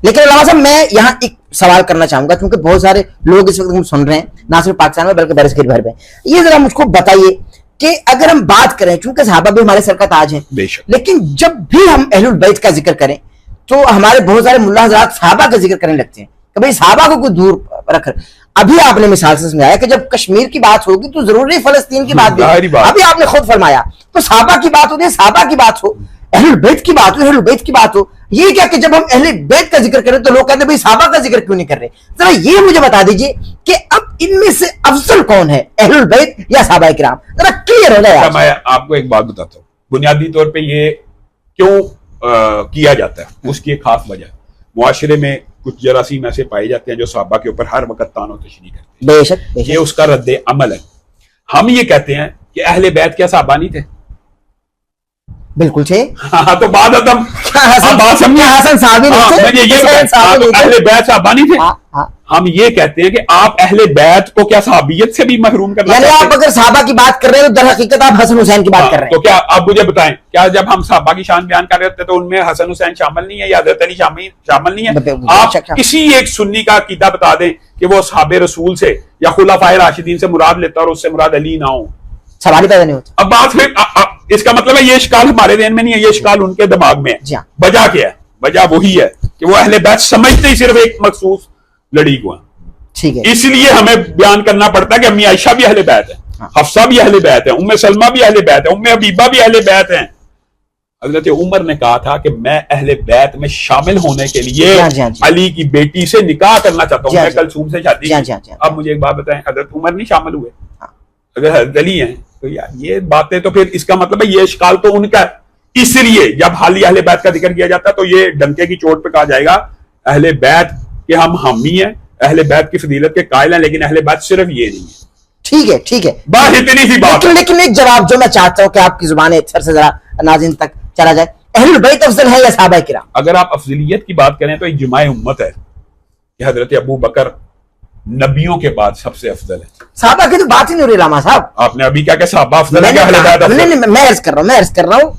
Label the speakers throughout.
Speaker 1: लेकिन अल्लामा साहब मैं यहाँ एक सवाल करना चाहूंगा, क्योंकि बहुत सारे लोग इस वक्त सुन रहे हैं, ना सिर्फ पाकिस्तान में बल्कि बरसगीर भर में। ये जरा मुझको बताइए कि अगर हम बात करें, क्योंकि सहाबा भी हमारे सर का ताज है, लेकिन जब भी हम अहलुल बैत का जिक्र करें तो हमारे बहुत सारे मुल्ला हज़रात सहाबा का जिक्र करने लगते हैं कि भाई सहाबा को कुछ दूर रख। अभी आपने मिसाल से समझाया कि जब कश्मीर की बात होगी तो जरूरी फलस्तीन की बात भी, अभी आपने खुद फरमाया, तो सहाबा की बात होती है, सहाबा की बात हो, अहलुल बैत की बात हो, अहलुल बैत की बात हो। ये क्या कि जब हम अहले बैत का जिक्र करें तो लोग कहते हैं भाई सहाबा का जिक्र क्यों नहीं कर रहे? जरा ये मुझे बता दीजिए कि अब इनमें से अफजल कौन है, अहलुल बैत या सहाबा किराम? जरा क्लियर हो जाए।
Speaker 2: मैं आपको एक बात बताता हूँ, बुनियादी तौर पे ये क्यों किया जाता है, उसकी एक खास वजह। मुआशरे में कुछ जरासीम ऐसे पाए जाते हैं जो सहाबा के ऊपर हर वक्त तानो तशरीह करते हैं।
Speaker 1: बेशक,
Speaker 2: ये उसका रद्द अमल है। हम ये कहते हैं कि अहले बैत क्या सहाबा नहीं थे?
Speaker 1: बिल्कुल थे।
Speaker 2: हाँ, तो बात
Speaker 1: हसन साहब
Speaker 2: अहले बैत सहाबा नहीं थे। हम ये कहते हैं कि आप अहले बैत को क्या सहाबियत से भी महरूम करना चाहते हैं?
Speaker 1: आप अगर सहाबा की बात कर रहे हैं तो दर हकीकत आप हसन हुसैन की बात कर रहे हैं।
Speaker 2: तो क्या आप मुझे बताएं, क्या जब हम सहाबा की शान बयान कर रहे थे तो उनमें हसन हुसैन शामिल नहीं है या हज़रत अली शामिल नहीं है? आप किसी एक सुन्नी का अकीदा बता दें कि वो सहाबे रसूल से या खुलाफाए राशिदीन से मुराद लेता और उससे मुराद अली ना हो,
Speaker 1: सवाल ही पैदा नहीं होता।
Speaker 2: अब बात फिर इसका मतलब है ये इश्काल हमारे ज़हन में नहीं है, ये इश्काल उनके दिमाग में है। वजह क्या है? वजह वही है कि वो अहले बैत समझते ही सिर्फ एक मखसूस लड़ी को है। ठीक है, इसलिए हमें बयान करना पड़ता है कि अम्मी आयशा भी अहले बैत है, हफ्सा भी अहले बैत है, उम्मे सलमा भी अहले बैत है, उम्मे हबीबा भी अहले बैत है। हज़रत उमर ने कहा था कि मैं अहले बैत में शामिल होने के लिए अली की बेटी से निकाह करना चाहता हूँ, मैं कलसूम से शादी। अब मुझे एक बात बताएं, हज़रत उमर नहीं शामिल हुए? अगर हज़रत अली हैं तो यार ये बातें, तो फिर इसका मतलब है ये इश्काल तो उनका है। इसलिए जब हाली अहले बैत का जिक्र किया जाता है तो ये डंके की चोट पे कहा जाएगा अहले बैत के हम हामी हैं, अहले बैत की फजीलत के कायल हैं, लेकिन अहले बैत सिर्फ ये नहीं है।
Speaker 1: ठीक है, ठीक है,
Speaker 2: बस इतनी सी बात।
Speaker 1: लेकिन एक जवाब जो मैं चाहता हूं कि आपकी जुबान अक्सर से जरा नाज़रीन तक चला जाए, अहलुल बैत अफजल है या सहाबा किराम?
Speaker 2: अगर आप अफजलियत की बात करें तो इज्माए उम्मत है कि हजरत अबू बकर नबियों के बाद सबसे अफजल है।
Speaker 1: सहाबा की तो बात ही नहीं हो रही लामा साहब।
Speaker 2: आपने अभी क्या सहाबा अफजल है क्या अहले बैत अफजल?
Speaker 1: नहीं, मैं अर्ज कर रहा हूं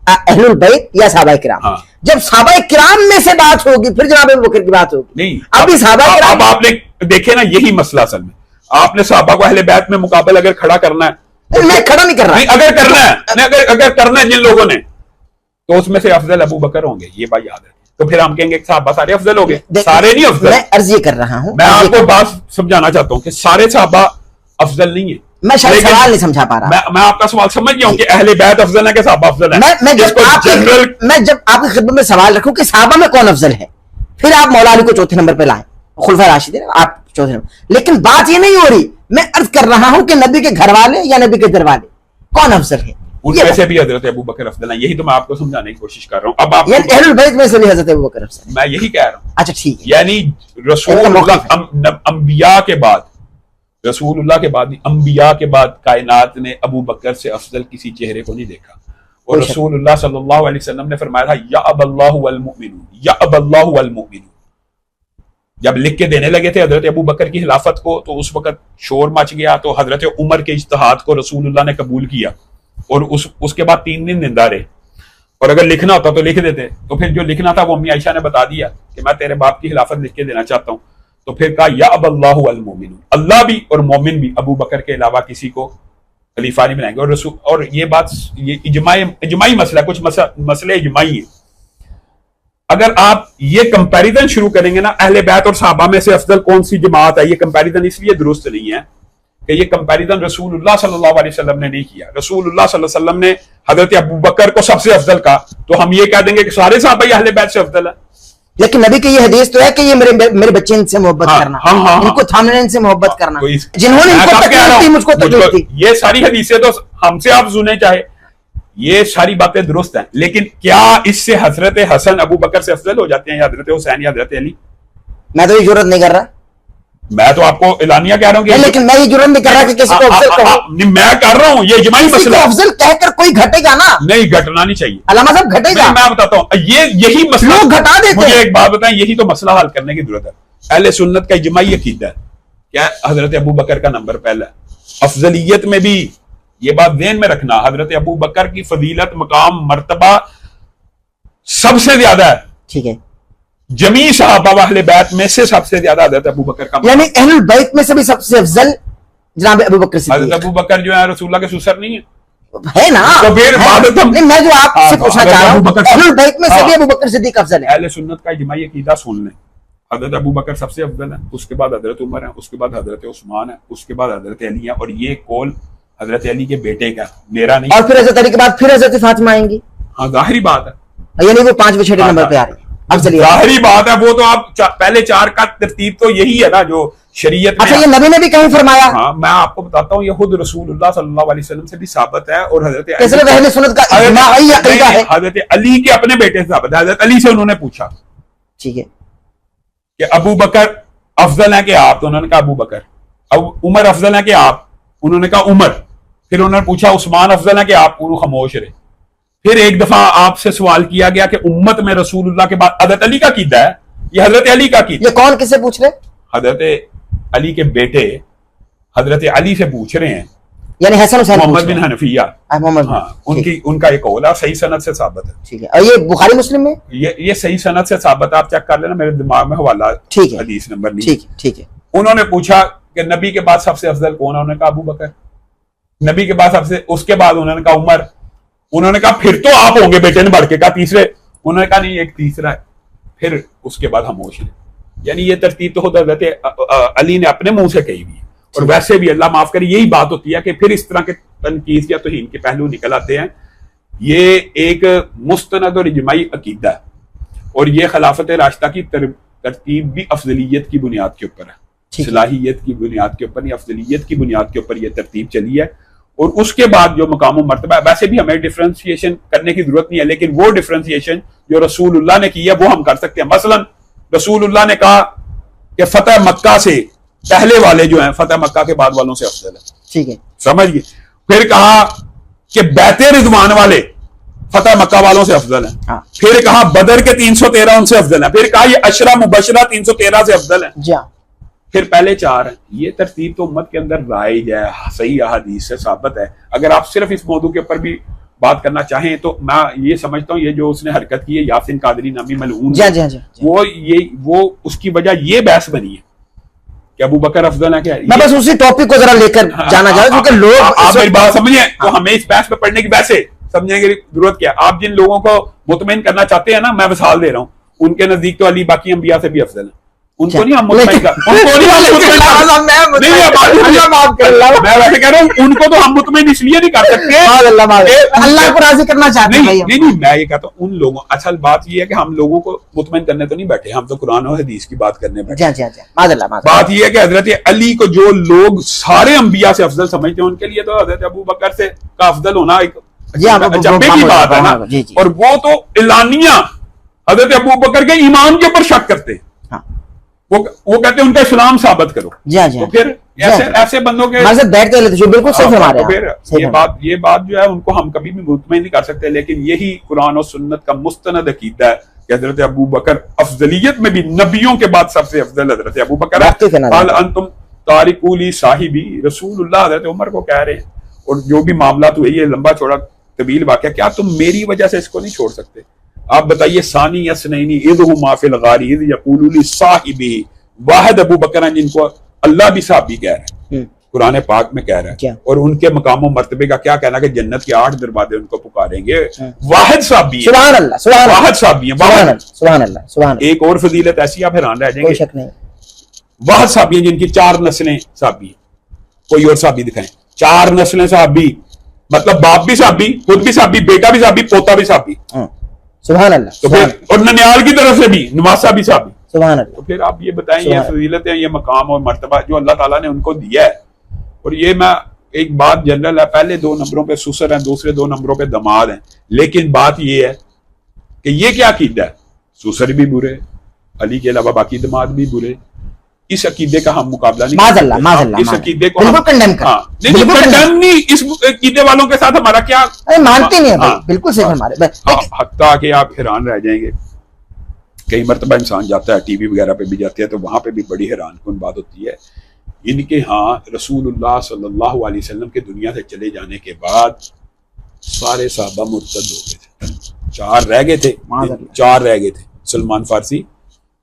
Speaker 1: अहलुल बैत या सहाबा किराम।
Speaker 2: हाँ।
Speaker 1: जब सहाबा किराम में से बात होगी फिर जनाब अबू बकर की बात होगी।
Speaker 2: नहीं,
Speaker 1: अभी सहाबा किराम,
Speaker 2: अब आपने देखे ना, यही मसला असल में आपने सहाबा को अहले बैत में मुकाबला अगर खड़ा करना है,
Speaker 1: मैं खड़ा नहीं कर रहा,
Speaker 2: अगर करना है, अगर करना है जिन लोगों ने, तो उसमें से अफजल अबू बकर होंगे, ये बात याद है। तो फिर हम कहेंगे सहाबा सारे अफजल हो गए? सारे नहीं अफजल।
Speaker 1: मैं अर्ज ये कर रहा हूं,
Speaker 2: मैं आपको बात समझाना चाहता हूं कि सारे सहाबा अफजल नहीं है।
Speaker 1: मैं शायद सवाल नहीं समझा पा रहा।
Speaker 2: मैं आपका सवाल समझ गया हूं कि अहले बैत अफजल है कि सहाबा अफजल है।
Speaker 1: मैं जब आपकी खिदमत में सवाल रखूं कि सहाबा में कौन अफजल है, फिर आप मौला अली को चौथे नंबर पे लाएं, खुलफा राशिदीन आप चौथे नंबर। लेकिन बात ये नहीं हो रही, मैं अर्ज कर रहा हूं कि नबी के घर वाले या नबी के दर वाले कौन अफजल है?
Speaker 2: उनमें से भी हजरत अबू बकर अफजल है, यही तो मैं आपको समझाने की कोशिश कर रहा हूं। अब आप
Speaker 1: अहलुल बैत में से भी हजरत अबू बकर अफजल, मैं
Speaker 2: यही कह रहा हूं।
Speaker 1: अच्छा ठीक है,
Speaker 2: यानी अंबिया के बाद, रसूलुल्लाह के बाद, अंबिया के बाद कायनात ने अबू बकर से अफजल किसी चेहरे को नहीं देखा। और रसूलुल्लाह सल्लल्लाहु अलैहि वसल्लम ने फरमाया था या अबल्लाहु वल मुमिनून, या अबल्लाहु वल मुमिनून। जब लिख के देने लगे थे हजरत अबू बकर की खिलाफत को तो उस वक्त शोर मच गया, तो हजरत उमर के इज्तिहाद को रसूलुल्लाह ने कबूल किया और उसके बाद 3 दिन जिंदा रहे। और अगर लिखना होता तो लिख देते, तो फिर जो लिखना था वो अम्मी आयशा ने बता दिया कि मैं तेरे बाप की खिलाफत लिख के देना चाहता हूं। तो फिर कहा या अबल्लाहु वल मुमिनून, अल्लाह भी और मोमिन भी अबू बकर के अलावा किसी को खलीफा नहीं बनाएंगे। और ये बात, ये इजमाई मसला, कुछ मसले इजमाई है। अगर आप ये कंपैरिजन शुरू करेंगे ना, अहले बैत और सहाबा में से अफजल कौन सी जमात है, ये कंपैरिजन इसलिए दुरुस्त नहीं है कि ये कंपैरिजन रसूलुल्लाह सल्लल्लाहु अलैहि वसल्लम ने नहीं किया। रसूलुल्लाह सल्लल्लाहु अलैहि वसल्लम ने हजरत अबू बकर को सबसे अफजल कहा, तो हम ये कह देंगे कि सारे सहाबा अहले बैत से अफजल है।
Speaker 1: लेकिन नबी की ये हदीस तो है कि ये मेरे बच्चे इनसे मोहब्बत करना, इनको थामने इनसे मोहब्बत करना, जिन्होंने इनको तकलीफ दी मुझको तकलीफ दी।
Speaker 2: ये सारी हदीसें तो हमसे आप सुने चाहे, ये सारी बातें दुरुस्त हैं, लेकिन क्या इससे हजरत हसन अबू बकर से अफजल हो जाते हैं या हजरत हुसैन या हजरत अली?
Speaker 1: मैं तो ये जुर्रत नहीं कर रहा, मैं
Speaker 2: तो आपको एलानिया कह रहा हूँ,
Speaker 1: लेकिन मैं ये जुर्म नहीं कर रहा कि किसी को अफजल कहो।
Speaker 2: मैं कर रहा हूँ, ये इजमाई मसला।
Speaker 1: अफजल कहकर कोई घटेगा ना?
Speaker 2: नहीं, घटना नहीं चाहिए
Speaker 1: अल्लामा साहब, घटेगा।
Speaker 2: मैं बताता हूँ, यही मसला
Speaker 1: लोग घटा देते हैं।
Speaker 2: मुझे एक बात बताएं, यही तो मसला हल करने की जरूरत है। अहले सुन्नत का इजमाई अकीदा है क्या हजरत अबू बकर का नंबर पहला है। अफजलियत में भी ये बात ध्यान में रखना, हजरत अबू बकर की फजीलत, मकाम, मर्तबा सबसे ज्यादा है।
Speaker 1: ठीक है,
Speaker 2: जमी सहाबा व अहले बैत में से सबसे ज्यादा हजरत अबू बकर का,
Speaker 1: यानी अहलुल बैत में से भी सबसे अफजल जनाब अबू बकर सिद्दीक।
Speaker 2: हजरत अबू बकर जो है रसूलुल्लाह के सुसर नहीं
Speaker 1: है ना,
Speaker 2: तो फिर
Speaker 1: नहीं, मैं जो आपसे पूछना चाह रहा हूँ, अहलुल बैत में से भी अबू बकर सिद्दीक अफजल है।
Speaker 2: अहले सुन्नत का इजमाई अकीदा सुन लें, हजरत अबू बकर सबसे अफजल है, उसके बाद हजरत उमर है, उसके बाद हजरत उस्मान है, उसके बाद हजरत अली है, और ये कौल हजरत अली के बेटे का, मेरा नहीं।
Speaker 1: और फिर हजरत अली के बाद फिर हजरत फातिमा आएंगी।
Speaker 2: हाँ जाहिर बात है,
Speaker 1: यानी वो 5वें 6वें नंबर पे आ रही है। अब चलिए,
Speaker 2: जाहिरी बात है, वो तो आप पहले 4 का तरतीब तो यही है ना जो शरीयत में।
Speaker 1: अच्छा, ये नबी ने भी कहीं फरमाया?
Speaker 2: हाँ, मैं आपको बताता हूँ, ये खुद रसूलुल्लाह सल्लल्लाहु अलैहि वसल्लम से भी साबित है, और हजरत
Speaker 1: अहले सुन्नत का इजमाई अकीदा है।
Speaker 2: हजरत अली के अपने बेटे से साबित है। हजरत अली से उन्होंने पूछा,
Speaker 1: ठीक है,
Speaker 2: कि अबू बकर अफजल है कि आप? तो उन्होंने कहा अबू बकर। अब उमर अफजल है कि आप? उन्होंने कहा उमर। फिर उन्होंने पूछा उस्मान अफजल है कि आप? उन्होंने खामोश रहे। फिर एक दफा आपसे सवाल किया गया कि उम्मत में रसूलुल्लाह के बाद हजरत अली का कीदा है, ये हजरत अली का कीदा।
Speaker 1: ये कौन किससे पूछ रहे?
Speaker 2: हजरत अली के बेटे हजरत अली से पूछ रहे हैं,
Speaker 1: यानी हसन हुसैन
Speaker 2: मोहम्मद बिन हनफिया।
Speaker 1: मोहम्मद,
Speaker 2: हाँ, उनका एक कौल है, सही सनद से साबित है।
Speaker 1: ठीक है, और ये बुखारी मुस्लिम में
Speaker 2: ये सही सनद से साबित है, आप चेक कर लेना, मेरे दिमाग में हवाला हदीस नंबर नहीं।
Speaker 1: ठीक है।
Speaker 2: उन्होंने पूछा कि नबी के बाद सबसे अफजल कौन है? उन्होंने कहा अबू बकर। नबी के बाद सबसे, उसके बाद उन्होंने कहा उमर। उन्होंने कहा फिर तो आप होंगे, बेटे ने बढ़ के कहा तीसरे। उन्होंने कहा नहीं, एक तीसरा है। फिर उसके बाद खामोश रहे। यानी ये तरतीब तो खुद हजरत अली ने अपने मुंह से कही हुई है, और वैसे भी अल्लाह माफ करे यही बात होती है कि फिर इस तरह के तनकीद या तौहीन के पहलू निकल आते हैं। ये एक मुस्तनद और इजमाई अकीदा है, और ये खिलाफत राशिदा की तरतीब भी अफजलियत की बुनियाद के ऊपर है, सलाहियत की बुनियाद के ऊपर, अफजलियत की बुनियाद के ऊपर यह तरतीब चली है। और उसके बाद जो मकाम मर्तबा, वैसे भी हमें डिफ्रेंसिएशन करने की जरूरत नहीं है, लेकिन वो डिफ्रेंसिएशन जो रसूलुल्लाह ने की है वो हम कर सकते हैं। मसलन रसूलुल्लाह ने कहा कि फतेह मक्का से पहले वाले जो हैं फतेह मक्का के बाद वालों से अफजल है,
Speaker 1: ठीक है,
Speaker 2: समझ गए। फिर कहा कि बैते रिजवान वाले फतेह मक्का वालों से अफजल है।
Speaker 1: हाँ।
Speaker 2: फिर कहा बदर के 313 उनसे अफजल है। फिर कहा ये अशरा मुबशरा 313 से अफजल है। फिर पहले 4 हैं। ये तरतीब तो उम्मत के अंदर राइज है, सही हदीस से साबित है। अगर आप सिर्फ इस मौजू के ऊपर भी बात करना चाहें तो मैं ये समझता हूँ ये जो उसने हरकत की है यासिन कादरी नामी मलऊन, वो उसकी वजह ये बहस बनी है कि अबू बकर अफजल है क्या। मैं
Speaker 1: बस उसी टॉपिक को जरा लेकर जाना चाहता हूं क्योंकि लोग
Speaker 2: आप मेरी बात समझिए, तो हमें इस बहस पे पढ़ने की वैसे समझने की जरूरत क्या। आप जिन लोगों को मुतमईन करना चाहते हैं ना, मैं मिसाल दे रहा हूँ, उनके नजदीक तो अली बाकी अंबिया से भी अफजल है। उनको नहीं हम मुतमईन कर, मैं वैसे कह रहा हूँ उनको तो हम मुतमईन इसलिए नहीं कर सकते,
Speaker 1: अल्लाह को राजी करना चाहते हैं।
Speaker 2: नहीं, मैं ये कहता हूँ उन लोगों, असल बात ये है कि हम लोगों को मुतमईन करने तो नहीं बैठे, हम तो कुरान और हदीस की बात करने बैठे। बात ये है कि हजरत अली को जो लोग सारे अंबिया से अफजल समझते हैं, उनके लिए तो हजरत अबू बकर से का अफजल होना एक जब्बे की बात है ना। और वो तो इलानिया हजरत अबू बकर के ईमान के ऊपर शक करते हैं। वो कहते हैं उनका इस्लाम साबित करो। तो फिर ऐसे बंदों के
Speaker 1: बैठते हैं, बिल्कुल सही फरमा रहे हैं।
Speaker 2: फिर ये बात जो है उनको हम कभी भी मुतमईन नहीं कर सकते, लेकिन यही कुरान और सुन्नत का मुस्तनद अकीदा है कि हजरत अबू बकर अफजलियत में भी नबियों के बाद सबसे अफजल हजरत अबू बकर है। अंतुम तारिकुली साहिबी रसूलुल्लाह हजरत उमर को कह रहे हैं। और जो भी मामला हुए, ये लंबा चौड़ा तवील वाक़या, क्या तुम मेरी वजह से इसको नहीं छोड़ सकते? आप बताइए, सानी यसनैनी इज़हु मा फिल गारी इज़ यक़ूलु लिसाहिबी, वाहिद अबू बकर हैं जिनको अल्लाह भी साहबी कह रहा है, कुरान पाक में कह रहा है। और उनके मकाम मर्तबे का क्या कहना कि जन्नत के 8 दरवाजे उनको पुकारेंगे। वाहिद साहबी है,
Speaker 1: सुभान अल्लाह,
Speaker 2: वाहिद साहबी है,
Speaker 1: सुभान अल्लाह, सुभान।
Speaker 2: एक और फजीलत ऐसी आप हैरान रह जाएंगे,
Speaker 1: कोई शक नहीं,
Speaker 2: वाहिद साहबी है जिनकी 4 नस्लें साहबी है। कोई और साहबी दिखाएं, 4 नस्लें साहबी, मतलब बाप भी साहबी, खुद भी साहबी, बेटा भी साहबी, पोता भी साहबी।
Speaker 1: सुभान अल्लाह।
Speaker 2: तो फिर और ननियाल की तरफ से भी नवासा भी साहबी।
Speaker 1: सुभान अल्लाह।
Speaker 2: तो फिर आप ये बताएं, ये फजीलत है, ये मकाम और मर्तबा जो अल्लाह ताला ने उनको दिया है। और ये मैं एक बात जनरल है, पहले 2 नंबरों पे सुसर हैं, दूसरे 2 नंबरों पे दमाद हैं। लेकिन बात ये है कि ये क्या अकीदा है, सुसर भी बुरे, अली के अलावा बाकी दमाद भी बुरे। इस अकीदे का हम मुकाबला नहीं
Speaker 1: माज़अल्लाह,
Speaker 2: इस अकीदे को
Speaker 1: बिल्कुल कंडेम कर,
Speaker 2: कंडेम नहीं, इस अकीदे वालों के साथ हमारा क्या,
Speaker 1: मानते नहीं है, बिल्कुल सही हमारे।
Speaker 2: हत्ता कि आप हैरान रह जाएंगे। कई मरतबा इंसान जाता है, टीवी वगैरह पे भी जाते हैं, तो वहां पे भी बड़ी हैरान कुन बात होती है। इनके यहाँ रसूलुल्लाह सल्लल्लाहु अलैहि वसल्लम के दुनिया से चले जाने के बाद सारे साहबा मुर्तद हो गए थे। 4 रह गए थे। सलमान फारसी,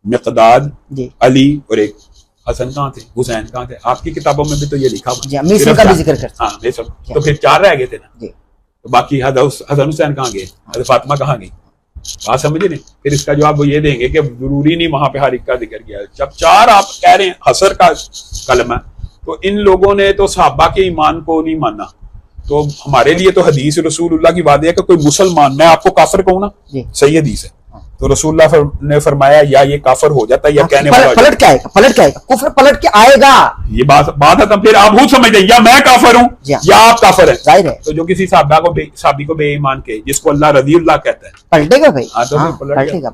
Speaker 2: मिक़दाद,
Speaker 1: जी
Speaker 2: अली और एक हसन कहाँ थे, हुसैन कहाँ थे? आपकी किताबों में भी तो ये लिखा हुआ
Speaker 1: जी, मीसम का भी जिक्र करते
Speaker 2: हाँ मीसम, तो फिर 4 रह गए थे ना
Speaker 1: जी।
Speaker 2: तो बाकी हसन हुसैन कहाँ गए, हज़रत फातिमा कहाँ गई? बात समझे नहीं? फिर इसका जवाब वो ये देंगे कि जरूरी नहीं वहां पे हर एक का जिक्र किया। जब 4 आप कह रहे हैं हसर का कलमा, तो इन लोगों ने तो सहाबा के ईमान को नहीं माना। तो हमारे लिए तो हदीस रसूलुल्लाह की बात है कि कोई मुसलमान, मैं आपको काफिर कहूँ ना, सही हदीस है, तो रसूलुल्लाह ने फरमाया या ये काफिर हो जाता है या कहने वाला
Speaker 1: पलट के आएगा, पलट के आएगा, कुफ्र पलट के आएगा।
Speaker 2: ये बात है, तब फिर आप खुद समझ या मैं काफिर हूँ या आप काफिर हैं।
Speaker 1: जाहिर है।
Speaker 2: तो जो किसी साहबी को बेईमान के, जिसको अल्लाह रज़ीउल्लाह कहता है,
Speaker 1: पलटेगा भाई,
Speaker 2: हाँ, तो
Speaker 1: हाँ,
Speaker 2: पलटेगा।
Speaker 1: पलटेगा।